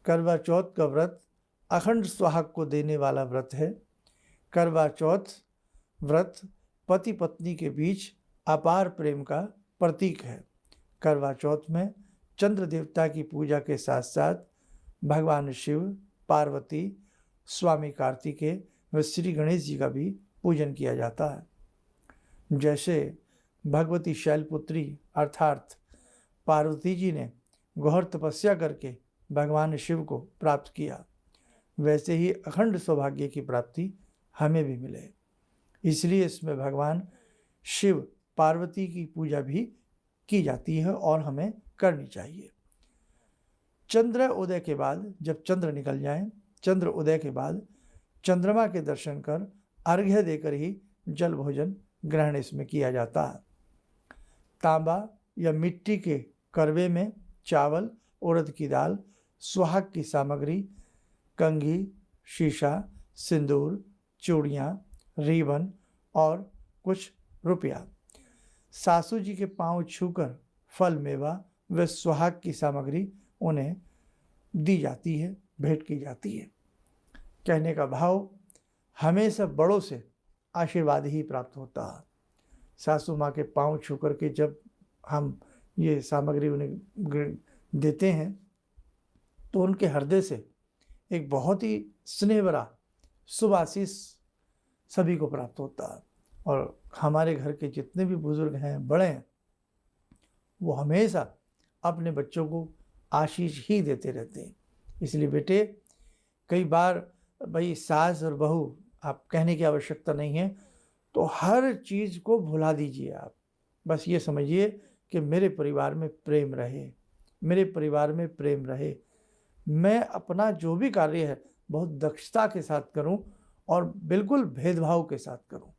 करवा चौथ का व्रत अखंड सुहाग को देने वाला व्रत है। करवा चौथ व्रत पति पत्नी के बीच अपार प्रेम का प्रतीक है। करवा चौथ में चंद्र देवता की पूजा के साथ साथ भगवान शिव, पार्वती, स्वामी कार्तिकेय व श्री गणेश जी का भी पूजन किया जाता है। जैसे भगवती शैलपुत्री अर्थात पार्वती जी ने घोर तपस्या करके भगवान शिव को प्राप्त किया, वैसे ही अखंड सौभाग्य की प्राप्ति हमें भी मिले। इसलिए इसमें भगवान शिव पार्वती की पूजा भी की जाती है और हमें करनी चाहिए। चंद्र उदय के बाद, जब चंद्र निकल जाए, चंद्र उदय के बाद चंद्रमा के दर्शन कर अर्घ्य देकर ही जल भोजन ग्रहण इसमें किया जाता है। तांबा या मिट्टी के करवे में चावल, उड़द की दाल, सुहाग की सामग्री, कंघी, शीशा, सिंदूर, चूड़ियाँ, रिबन और कुछ रुपया, सासू जी के पांव छूकर फल मेवा व सुहाग की सामग्री उन्हें दी जाती है, भेंट की जाती है। कहने का भाव, हमेशा बड़ों से आशीर्वाद ही प्राप्त होता है। सासू माँ के पांव छू कर के जब हम ये सामग्री उन्हें देते हैं तो उनके हृदय से एक बहुत ही स्नेह भरा शुभ आशीष सभी को प्राप्त होता है। और हमारे घर के जितने भी बुजुर्ग हैं, बड़े हैं, वो हमेशा अपने बच्चों को आशीष ही देते रहते हैं। इसलिए बेटे, कई बार भाई सास और बहू, आप कहने की आवश्यकता नहीं है, तो हर चीज़ को भुला दीजिए। आप बस ये समझिए कि मेरे परिवार में प्रेम रहे, मेरे परिवार में प्रेम रहे, मैं अपना जो भी कार्य है बहुत दक्षता के साथ करूं और बिल्कुल भेदभाव के साथ करूं।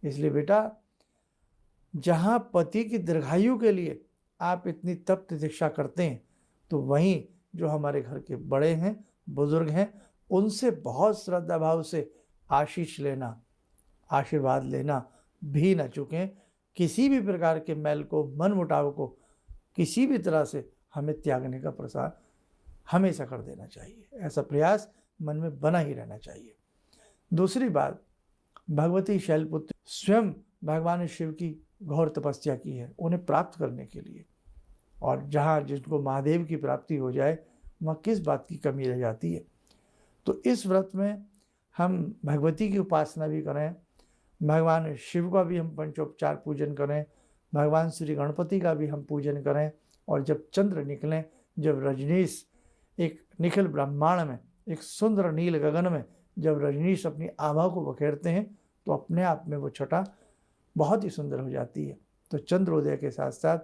इसलिए बेटा, जहां पति की दीर्घायु के लिए आप इतनी तप प्रतीक्षा करते हैं, तो वहीं जो हमारे घर के बड़े हैं, बुजुर्ग हैं, उनसे बहुत श्रद्धा भाव से आशीष लेना, आशीर्वाद लेना भी न चूकें। किसी भी प्रकार के मैल को, मन मुटाव को किसी भी तरह से हमें त्यागने का प्रसार हमेशा कर देना चाहिए। ऐसा प्रयास मन में बना ही रहना चाहिए। दूसरी बात, भगवती शैलपुत्री स्वयं भगवान शिव की घोर तपस्या की है उन्हें प्राप्त करने के लिए, और जहाँ जिसको महादेव की प्राप्ति हो जाए वहाँ किस बात की कमी रह जाती है। तो इस व्रत में हम भगवती की उपासना भी करें, भगवान शिव का भी हम पंचोपचार पूजन करें, भगवान श्री गणपति का भी हम पूजन करें। और जब चंद्र निकलें, जब रजनीश एक निखिल ब्रह्मांड में, एक सुंदर नील गगन में जब रजनीश अपनी आभा को बखेरते हैं, तो अपने आप में वो छटा बहुत ही सुंदर हो जाती है। तो चंद्रोदय के साथ साथ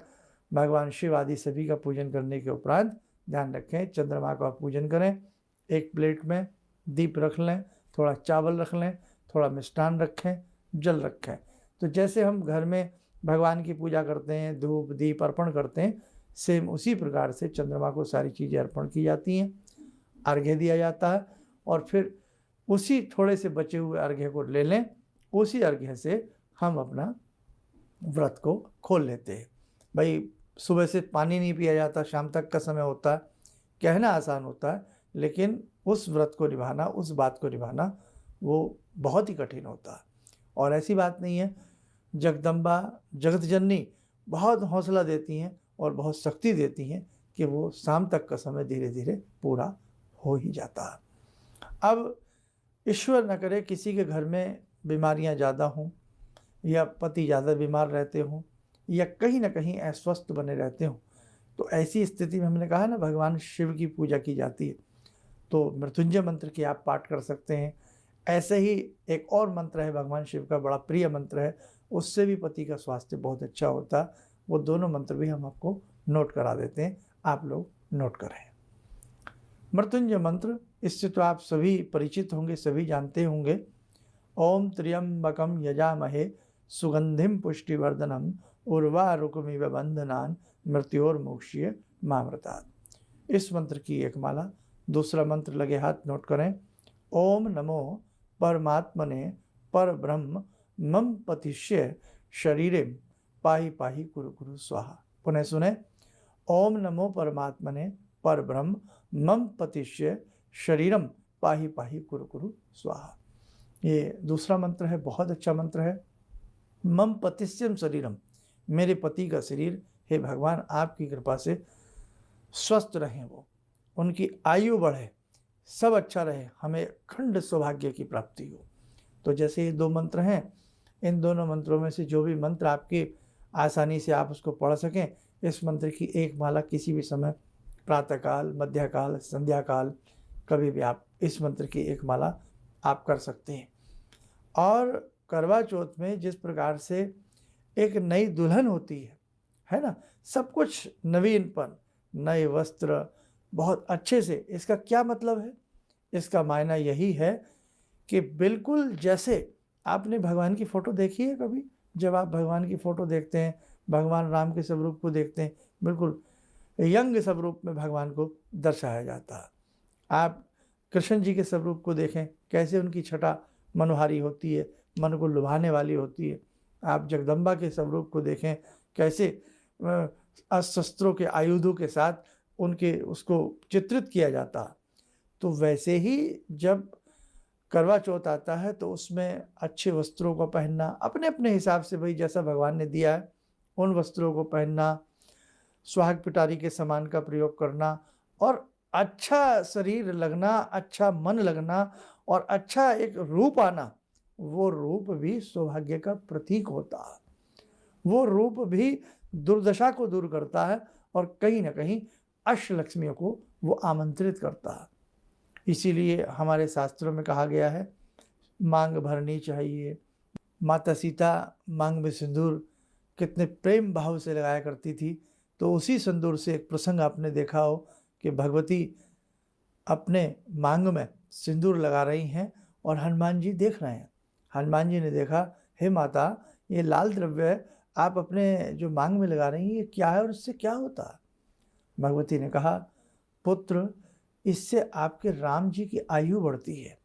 भगवान शिव आदि सभी का पूजन करने के उपरांत ध्यान रखें, चंद्रमा का पूजन करें। एक प्लेट में दीप रख लें, थोड़ा चावल रख लें, थोड़ा मिष्ठान रखें, जल रखें। तो जैसे हम घर में भगवान की पूजा करते हैं, धूप दीप अर्पण करते हैं, सेम उसी प्रकार से चंद्रमा को सारी चीज़ें अर्पण की जाती हैं, अर्घ्य दिया जाता है। और फिर उसी थोड़े से बचे हुए अर्घ्य को ले लें, उसी अर्घ्य से हम अपना व्रत को खोल लेते हैं। भाई सुबह से पानी नहीं पिया जाता, शाम तक का समय होता है, कहना आसान होता है, लेकिन उस व्रत को निभाना, उस बात को निभाना वो बहुत ही कठिन होता है। और ऐसी बात नहीं है, जगदम्बा जगत जननी बहुत हौसला देती हैं और बहुत शक्ति देती हैं कि वो शाम तक का समय धीरे धीरे पूरा हो ही जाता है। अब ईश्वर न करे किसी के घर में बीमारियां ज़्यादा हों, या पति ज़्यादा बीमार रहते हों, या कहीं ना कहीं अस्वस्थ बने रहते हों, तो ऐसी स्थिति में हमने कहा ना, भगवान शिव की पूजा की जाती है। तो मृत्युंजय मंत्र की आप पाठ कर सकते हैं। ऐसे ही एक और मंत्र है, भगवान शिव का बड़ा प्रिय मंत्र है, उससे भी पति का स्वास्थ्य बहुत अच्छा होता है। वो दोनों मंत्र भी हम आपको नोट करा देते हैं, आप लोग नोट करें। मृत्युंजय मंत्र, इससे तो आप सभी परिचित होंगे, सभी जानते होंगे। ओम त्र्यंबकम यजामहे सुगंधिम पुष्टिवर्धनम उर्वारुकमिव बंधनान मृत्योर्मुक्षीय मामृतात्। इस मंत्र की एक माला। दूसरा मंत्र लगे हाथ नोट करें। ओम नमो परमात्मने परब्रह्म मम पतिष्य शरीरे पाहि पाहि कुरु कुरु स्वाहा। पुनः सुने। ओम नमो परमात्मने परब्रह्म मम पतिष्य शरीरम पाहि पाहि कुरु कुरु स्वाहा। ये दूसरा मंत्र है, बहुत अच्छा मंत्र है। मम पतिष्यम शरीरम, मेरे पति का शरीर हे भगवान आपकी कृपा से स्वस्थ रहें, वो उनकी आयु बढ़े, सब अच्छा रहे, हमें अखंड सौभाग्य की प्राप्ति हो। तो जैसे ये 2 मंत्र हैं, इन दोनों मंत्रों में से जो भी मंत्र आपके आसानी से आप उसको पढ़ सकें, इस मंत्र की एक माला किसी भी समय, प्रातःकाल, मध्यकाल, संध्याकाल, कभी भी आप इस मंत्र की एक माला आप कर सकते हैं। और करवा चौथ में जिस प्रकार से एक नई दुल्हन होती है ना, सब कुछ नवीनपन, नए वस्त्र, बहुत अच्छे से, इसका क्या मतलब है? इसका मायना यही है कि बिल्कुल जैसे आपने भगवान की फ़ोटो देखी है कभी? जब आप भगवान की फ़ोटो देखते हैं, भगवान राम के स्वरूप को देखते हैं, बिल्कुल यंग स्वरूप में भगवान को दर्शाया जाता है। आप कृष्ण जी के स्वरूप को देखें, कैसे उनकी छटा मनोहारी होती है, मन को लुभाने वाली होती है। आप जगदम्बा के स्वरूप को देखें, कैसे शस्त्रों के आयुधों के साथ उनके उसको चित्रित किया जाता है। तो वैसे ही जब करवा चौथ आता है तो उसमें अच्छे वस्त्रों को पहनना, अपने अपने हिसाब से भाई जैसा भगवान ने दिया है उन वस्त्रों को पहनना, सुहाग पिटारी के सामान का प्रयोग करना और अच्छा शरीर लगना, अच्छा मन लगना और अच्छा एक रूप आना, वो रूप भी सौभाग्य का प्रतीक होता है। वो रूप भी दुर्दशा को दूर करता है और कहीं ना कहीं अष्टलक्ष्मियों को वो आमंत्रित करता है। इसीलिए हमारे शास्त्रों में कहा गया है, मांग भरनी चाहिए। माता सीता मांग में सिंदूर कितने प्रेम भाव से लगाया करती थी। तो उसी सिंदूर से एक प्रसंग आपने देखा हो कि भगवती अपने मांग में सिंदूर लगा रही हैं और हनुमान जी देख रहे हैं। हनुमान जी ने देखा, हे माता, ये लाल द्रव्य है, आप अपने जो मांग में लगा रही हैं, ये क्या है और इससे क्या होता है? भगवती ने कहा, पुत्र, इससे आपके राम जी की आयु बढ़ती है।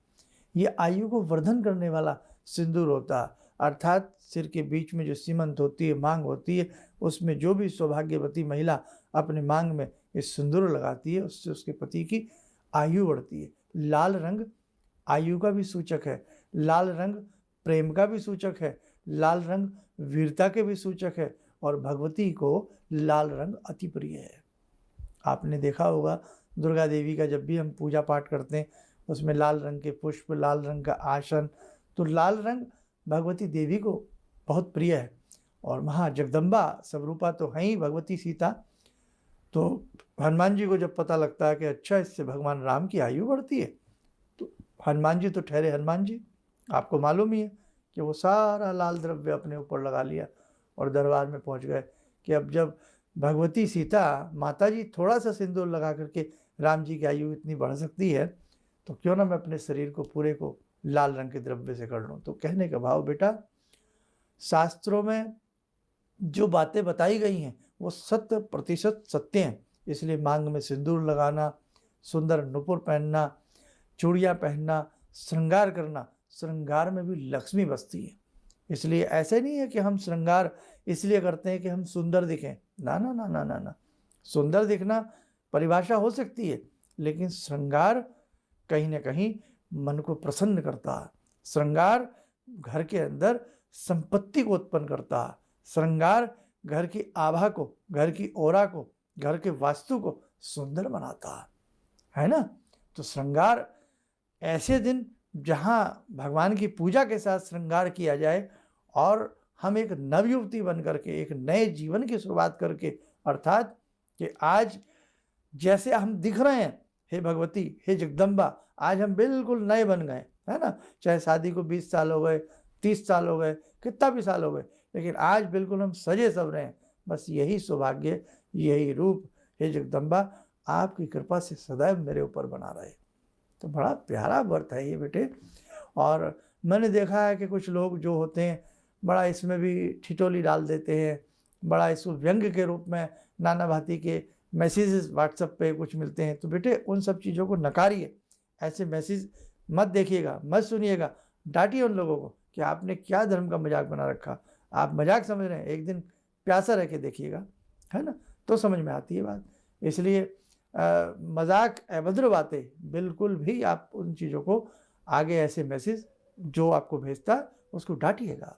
ये आयु को वर्धन करने वाला सिंदूर होता है, अर्थात सिर के बीच में जो सीमंत होती है, मांग होती है, उसमें जो भी सौभाग्यवती महिला अपने मांग में इस सिंदूर लगाती है, उससे उसके पति की आयु बढ़ती है। लाल रंग आयु का भी सूचक है, लाल रंग प्रेम का भी सूचक है, लाल रंग वीरता के भी सूचक है और भगवती को लाल रंग अति प्रिय है। आपने देखा होगा दुर्गा देवी का जब भी हम पूजा पाठ करते हैं उसमें लाल रंग के पुष्प, लाल रंग का आसन, तो लाल रंग भगवती देवी को बहुत प्रिय है। और महा जगदम्बा स्वरूपा तो हैं ही भगवती सीता। तो हनुमान जी को जब पता लगता है कि अच्छा इससे भगवान राम की आयु बढ़ती है, तो हनुमान जी तो ठहरे हनुमान जी, आपको मालूम ही है कि वो सारा लाल द्रव्य अपने ऊपर लगा लिया और दरबार में पहुंच गए कि अब जब भगवती सीता माता जी थोड़ा सा सिंदूर लगा करके राम जी की आयु इतनी बढ़ सकती है, तो क्यों ना मैं अपने शरीर को पूरे को लाल रंग के द्रव्य से कर लूँ। तो कहने का भाव, बेटा, शास्त्रों में जो बातें बताई गई हैं वो 100% सत्य हैं। इसलिए मांग में सिंदूर लगाना, सुंदर नुपुर पहनना, चूड़ियाँ पहनना, श्रृंगार करना, श्रृंगार में भी लक्ष्मी बसती है। इसलिए ऐसे नहीं है कि हम श्रृंगार इसलिए करते हैं कि हम सुंदर दिखें। ना ना ना ना ना ना, सुंदर दिखना परिभाषा हो सकती है, लेकिन श्रृंगार कहीं ना कहीं मन को प्रसन्न करता है। श्रृंगार घर के अंदर संपत्ति को उत्पन्न करता है। श्रृंगार घर की आभा को, घर की ओरा को, घर के वास्तु को सुंदर बनाता है ना। तो श्रृंगार ऐसे दिन जहाँ भगवान की पूजा के साथ श्रृंगार किया जाए और हम एक नवयुवती बन करके एक नए जीवन की शुरुआत करके, अर्थात कि आज जैसे हम दिख रहे हैं, हे भगवती, हे जगदम्बा, आज हम बिल्कुल नए बन गए, है ना। चाहे शादी को 20 साल हो गए, 30 साल हो गए, कितना भी साल हो गए, लेकिन आज बिल्कुल हम सजे सवरे हैं। बस यही सौभाग्य, यही रूप, हे जगदम्बा, आपकी कृपा से सदैव मेरे ऊपर बना रहे। तो बड़ा प्यारा व्रत है ये बेटे। और मैंने देखा है कि कुछ लोग जो होते हैं बड़ा इसमें भी ठिठोली डाल देते हैं, बड़ा इसको व्यंग के रूप में नाना भांति के मैसेजेस व्हाट्सएप पे कुछ मिलते हैं। तो बेटे उन सब चीज़ों को नकारिए, ऐसे मैसेज मत देखिएगा, मत सुनिएगा, डांटिए उन लोगों को कि आपने क्या धर्म का मजाक बना रखा, आप मजाक समझ रहे हैं, एक दिन प्यासा रह के देखिएगा, है ना, तो समझ में आती है बात। इसलिए मजाक, अभद्र बातें बिल्कुल भी आप उन चीज़ों को आगे ऐसे मैसेज जो आपको भेजता है उसको डांटिएगा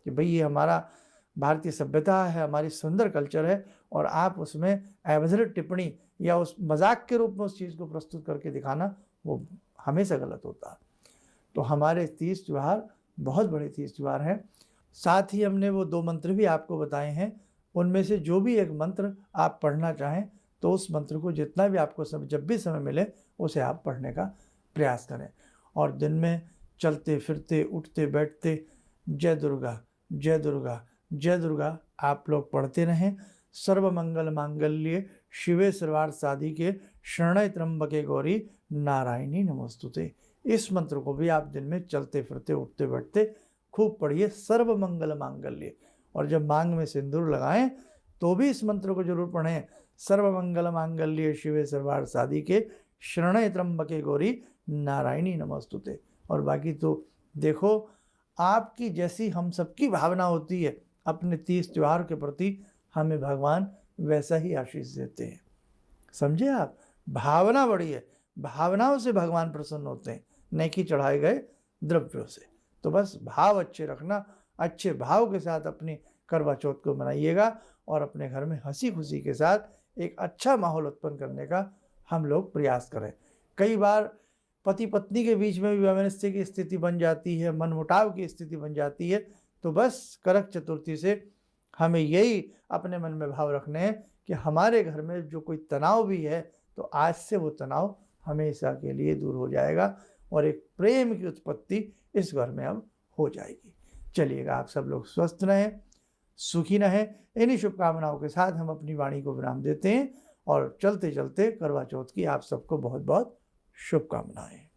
कि भाई ये हमारा भारतीय सभ्यता है, हमारी सुंदर कल्चर है, और आप उसमें अभद्र टिप्पणी या उस मजाक के रूप में उस चीज़ को प्रस्तुत करके दिखाना वो हमेशा गलत होता है। तो हमारे तीज त्यौहार बहुत बड़े तीज त्यौहार हैं। साथ ही हमने वो 2 मंत्र भी आपको बताए हैं, उनमें से जो भी एक मंत्र आप पढ़ना चाहें तो उस मंत्र को जितना भी आपको जब भी समय मिले उसे आप पढ़ने का प्रयास करें। और दिन में चलते फिरते उठते बैठते जय दुर्गा जय दुर्गा जय दुर्गा आप लोग पढ़ते रहें। सर्व मंगल मांगल्ये शिवे सर्वार्थ साधिके शरण्य त्र्यंबके गौरी नारायणी नमोस्तुते। इस मंत्र को भी आप दिन में चलते फिरते उठते बैठते खूब पढ़िए, सर्व मंगल मांगल्य। और जब मांग में सिंदूर लगाएं तो भी इस मंत्र को जरूर पढ़ें, सर्व मंगल मांगल्ये शिवे सर्वार्थ साधिके शरण्य त्र्यंबके गौरी नारायणी नमोस्तुते। और बाकी तो देखो, आपकी जैसी हम सबकी भावना होती है अपने तीज त्योहार के प्रति, हमें भगवान वैसा ही आशीष देते हैं। समझे आप, भावना बड़ी है, भावनाओं से भगवान प्रसन्न होते हैं, न कि चढ़ाए गए द्रव्यों से। तो बस भाव अच्छे रखना, अच्छे भाव के साथ अपनी करवा चौथ को मनाइएगा और अपने घर में हंसी खुशी के साथ एक अच्छा माहौल उत्पन्न करने का हम लोग प्रयास करें। कई बार पति पत्नी के बीच में भी वैमनस्य की स्थिति बन जाती है, मनमुटाव की स्थिति बन जाती है। तो बस करक चतुर्थी से हमें यही अपने मन में भाव रखने हैं कि हमारे घर में जो कोई तनाव भी है तो आज से वो तनाव हमेशा के लिए दूर हो जाएगा और एक प्रेम की उत्पत्ति इस घर में अब हो जाएगी। चलिएगा, आप सब लोग स्वस्थ रहें, सुखी रहें। इन्हीं शुभकामनाओं के साथ हम अपनी वाणी को विराम देते हैं और चलते चलते करवा चौथ की आप सबको बहुत बहुत शुभकामनाएं।